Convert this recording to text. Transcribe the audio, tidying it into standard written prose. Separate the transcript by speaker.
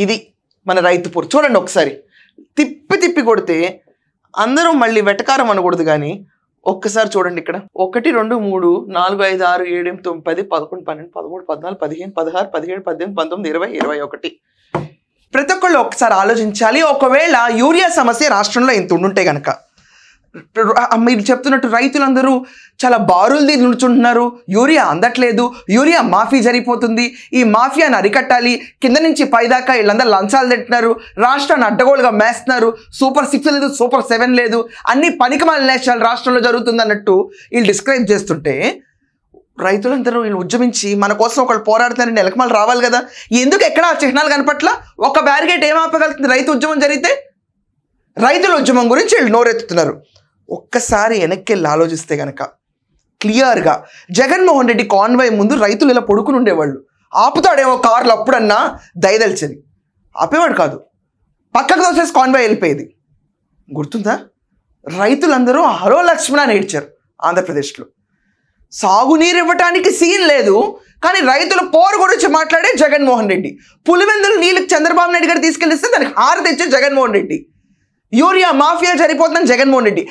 Speaker 1: ఇది మన రైతు పోరు. చూడండి ఒకసారి తిప్పి తిప్పి కొడితే అందరూ మళ్ళీ వెటకారం అనకూడదు కానీ ఒక్కసారి చూడండి ఇక్కడ 1 2 3 4 5 6 7 8 9 10 11 12 13 14 15 16 17 18 19 20 21. ప్రతి ఒక్కళ్ళు ఒకసారి ఆలోచించాలి. ఒకవేళ యూరియా సమస్య రాష్ట్రంలో ఇంత ఉండుంటే గనక, మీరు చెప్తున్నట్టు రైతులందరూ చాలా బారులు నిల్చుంటున్నారు, యూరియా అందట్లేదు, యూరియా మాఫీ జరిగిపోతుంది, ఈ మాఫియాని అరికట్టాలి, కింద నుంచి పైదాకా వీళ్ళందరూ లంచాలు తింటున్నారు, రాష్ట్రాన్ని అడ్డగోలుగా మేస్తున్నారు, సూపర్ 6 లేదు, సూపర్ 7 లేదు, అన్ని పనికిమాల నేషనల్ రాష్ట్రంలో జరుగుతుంది అన్నట్టు వీళ్ళు డిస్క్రైబ్ చేస్తుంటే, రైతులందరూ వీళ్ళు ఉద్యమించి మన కోసం ఒకళ్ళు పోరాడుతారని ఎలకమాలు రావాలి కదా. ఎందుకు ఎక్కడ ఆ చిహ్నాలు కనపట్ల? ఒక బ్యారిగేట్ ఏం ఆపగలుగుతుంది రైతు ఉద్యమం జరిగితే? రైతుల ఉద్యమం గురించి వీళ్ళు నోరెత్తుతున్నారు. ఒక్కసారి వెనక్కి వెళ్ళి ఆలోచిస్తే కనుక క్లియర్గా జగన్మోహన్ రెడ్డి కాన్వాయ్ ముందు రైతులు ఇలా పడుకుని ఉండేవాళ్ళు. ఆపుతాడేమో కార్లు అప్పుడన్నా దయదలిచేది, ఆపేవాడు కాదు, పక్కకు తోసేసి కాన్వాయ్ వెళ్ళిపోయేది. గుర్తుందా? రైతులందరూ హరో లక్ష్మణ అని ఏడ్చారు ఆంధ్రప్రదేశ్లో. సాగునీరు ఇవ్వటానికి సీన్ లేదు, కానీ రైతుల పోరు గురించి మాట్లాడే జగన్మోహన్ రెడ్డి. పులివెందులు నీళ్ళకి చంద్రబాబు నాయుడు గారు తీసుకెళ్ళిస్తే దానికి హారతి ఇచ్చే జగన్మోహన్ రెడ్డి. యూరియా మాఫియా జరిగిపోతుందని జగన్మోహన్ రెడ్డి.